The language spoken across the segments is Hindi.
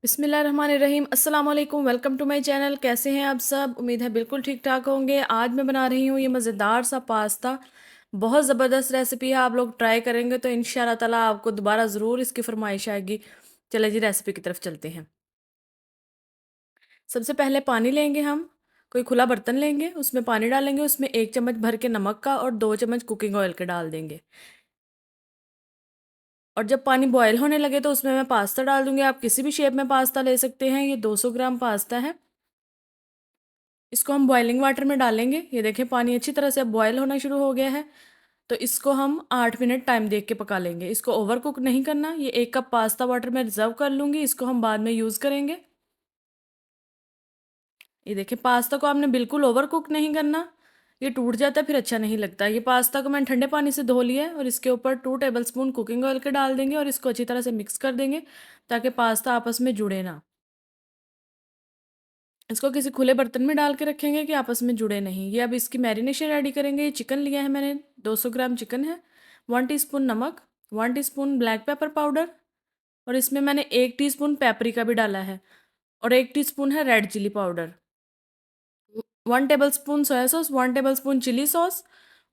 बिस्मिल्लाहिर्रहमानिर्रहीम अस्सलाम वालेकुम वेलकम टू माय चैनल। कैसे हैं आप सब? उम्मीद है बिल्कुल ठीक ठाक होंगे। आज मैं बना रही हूँ ये मज़ेदार सा पास्ता। बहुत ज़बरदस्त रेसिपी है, आप लोग ट्राई करेंगे तो इंशाल्लाह ताला आपको दोबारा ज़रूर इसकी फरमाइश आएगी। चले जी रेसिपी की तरफ चलते हैं। सबसे पहले पानी लेंगे हम, कोई खुला बर्तन लेंगे, उसमें पानी डालेंगे, उसमें 1 चम्मच भर के नमक का और 2 चम्मच कुकिंग ऑयल के डाल देंगे। और जब पानी बॉयल होने लगे तो उसमें मैं पास्ता डाल दूँगी। आप किसी भी शेप में पास्ता ले सकते हैं। ये 200 ग्राम पास्ता है। इसको हम बॉइलिंग वाटर में डालेंगे। ये देखें पानी अच्छी तरह से अब बॉयल होना शुरू हो गया है। तो इसको हम 8 मिनट टाइम देख के पका लेंगे। इसको ओवर कुक नहीं करना। ये 1 कप पास्ता वाटर मैं रिज़र्व कर लूँगी, इसको हम बाद में यूज़ करेंगे। ये देखिए पास्ता को आपने बिल्कुल ओवर कुक नहीं करना, ये टूट जाता है फिर अच्छा नहीं लगता। ये पास्ता को मैंने ठंडे पानी से धो लिया है और इसके ऊपर 2 टेबलस्पून कुकिंग ऑयल के डाल देंगे और इसको अच्छी तरह से मिक्स कर देंगे ताकि पास्ता आपस में जुड़े ना। इसको किसी खुले बर्तन में डाल के रखेंगे कि आपस में जुड़े नहीं। ये अब इसकी मैरिनेशन रेडी करेंगे। ये चिकन लिया है मैंने, 200 ग्राम चिकन है, 1 टीस्पून नमक, 1 टीस्पून ब्लैक पेपर पाउडर और इसमें मैंने 1 टीस्पून पेपरिका भी डाला है और 1 टीस्पून है red chilli powder. 1 tablespoon soya sauce, 1 tablespoon chilli sauce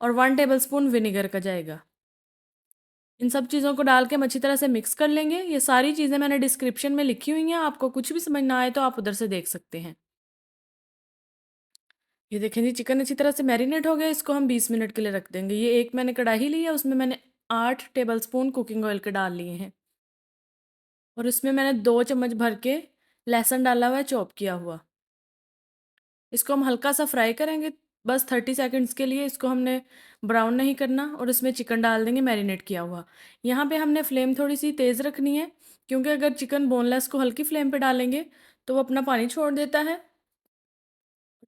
और 1 टेबलस्पून विनेगर का जाएगा। इन सब चीज़ों को डाल के हम अच्छी तरह से मिक्स कर लेंगे। ये सारी चीज़ें मैंने डिस्क्रिप्शन में लिखी हुई हैं, आपको कुछ भी समझ ना आए तो आप उधर से देख सकते हैं। ये देखें जी चिकन अच्छी तरह से मैरिनेट हो गया, इसको हम 20 मिनट के लिए रख देंगे। ये एक मैंने कढ़ाई ली है, उसमें मैंने 8 टेबलस्पून कुकिंग ऑयल के डाल लिए हैं और उसमें मैंने 2 चम्मच भर के लहसुन डाला हुआ है चॉप किया हुआ। इसको हम हल्का सा फ्राई करेंगे, बस 30 सेकंड्स के लिए। इसको हमने ब्राउन नहीं करना और इसमें चिकन डाल देंगे मैरिनेट किया हुआ। यहाँ पे हमने फ्लेम थोड़ी सी तेज़ रखनी है क्योंकि अगर चिकन बोनलेस को हल्की फ्लेम पे डालेंगे तो वो अपना पानी छोड़ देता है,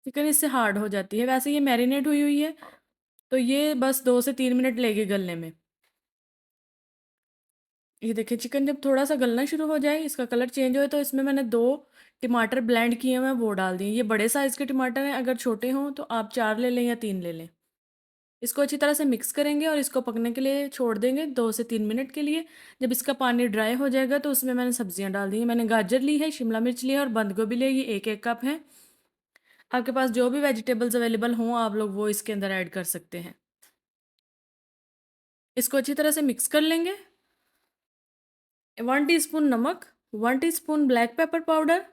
चिकन इससे हार्ड हो जाती है। वैसे ये मैरिनेट हुई हुई है तो ये बस 2 से 3 मिनट लेगी गलने में। ये देखिए चिकन जब थोड़ा सा गलना शुरू हो जाए, इसका कलर चेंज हो तो इसमें मैंने 2 टमाटर ब्लेंड किए हुए हैं वो डाल दिए। ये बड़े साइज़ के टमाटर हैं, अगर छोटे हों तो आप 4 ले लें या 3 ले लें। इसको अच्छी तरह से मिक्स करेंगे और इसको पकने के लिए छोड़ देंगे 2 से 3 मिनट के लिए। जब इसका पानी ड्राई हो जाएगा तो उसमें मैंने सब्जियां डाल दी हैं। मैंने गाजर ली है, शिमला मिर्च ली है और बंद गोभी ली है, ये 1-1 कप है। आपके पास जो भी वेजिटेबल्स अवेलेबल हों आप लोग वो इसके अंदर ऐड कर सकते हैं। इसको अच्छी तरह से मिक्स कर लेंगे। 1 टीस्पून नमक, 1 टीस्पून ब्लैक पेपर पाउडर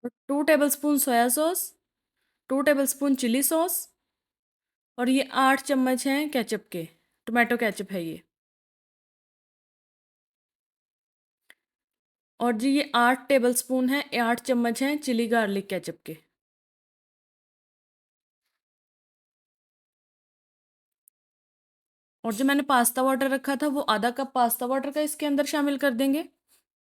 और 2 tablespoon soya sauce, 2 tablespoon chilli sauce और ये 8 चम्मच हैं केचप के, टोमेटो केचप है ये। और जी ये 8 टेबलस्पून हैं, 8 चम्मच हैं चिली गार्लिक केचप के। और जो मैंने पास्ता वाटर रखा था वो आधा कप पास्ता वाटर का इसके अंदर शामिल कर देंगे।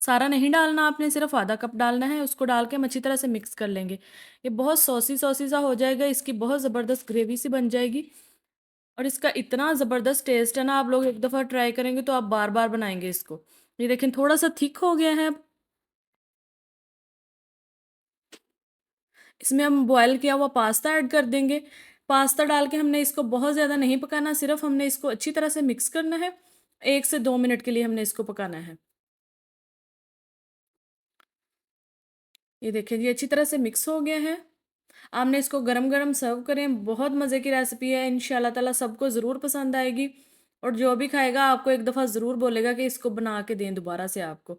सारा नहीं डालना आपने, सिर्फ आधा कप डालना है। उसको डाल के हम अच्छी तरह से मिक्स कर लेंगे। ये बहुत सॉसी सॉसी सा हो जाएगा, इसकी बहुत ज़बरदस्त ग्रेवी सी बन जाएगी और इसका इतना ज़बरदस्त टेस्ट है ना, आप लोग एक दफ़ा ट्राई करेंगे तो आप बार बार बनाएंगे इसको। ये देखें थोड़ा सा थिक हो गया है अब। इसमें हम बॉयल किया हुआ पास्ता ऐड कर देंगे। पास्ता डाल के हमने इसको बहुत ज़्यादा नहीं पकाना, सिर्फ हमने इसको अच्छी तरह से मिक्स करना है। 1 से 2 मिनट के लिए हमने इसको पकाना है। ये देखिए ये अच्छी तरह से मिक्स हो गया है। आपने इसको गरम-गरम सर्व करें, बहुत मज़े की रेसिपी है, इंशाल्लाह ताला सबको ज़रूर पसंद आएगी और जो भी खाएगा आपको एक दफ़ा ज़रूर बोलेगा कि इसको बना के दें दोबारा से आपको।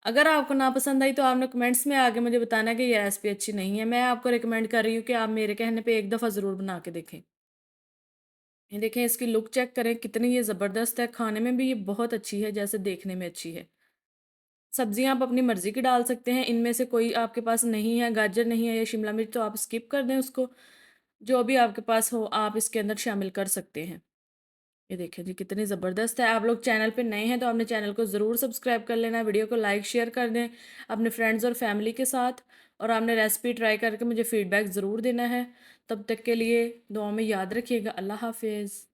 अगर आपको ना पसंद आई तो आपने कमेंट्स में आके मुझे बताना है कि ये रेसिपी अच्छी नहीं है। मैं आपको रिकमेंड कर रही हूँ कि आप मेरे कहने पे एक दफ़ा ज़रूर बना के देखें। ये देखें इसकी लुक चेक करें कितनी ये ज़बरदस्त है, खाने में भी ये बहुत अच्छी है जैसे देखने में अच्छी है। सब्जियाँ आप अपनी मर्ज़ी की डाल सकते हैं, इनमें से कोई आपके पास नहीं है, गाजर नहीं है या शिमला मिर्च तो आप स्किप कर दें उसको। जो भी आपके पास हो आप इसके अंदर शामिल कर सकते हैं। ये देखिए जी कितनी ज़बरदस्त है। आप लोग चैनल पे नए हैं तो आपने चैनल को ज़रूर सब्सक्राइब कर लेना है, वीडियो को लाइक शेयर कर दें अपने फ्रेंड्स और फैमिली के साथ और आपने रेसिपी ट्राई करके मुझे फ़ीडबैक ज़रूर देना है। तब तक के लिए दुआ में याद रखिएगा। अल्लाह हाफ़िज़।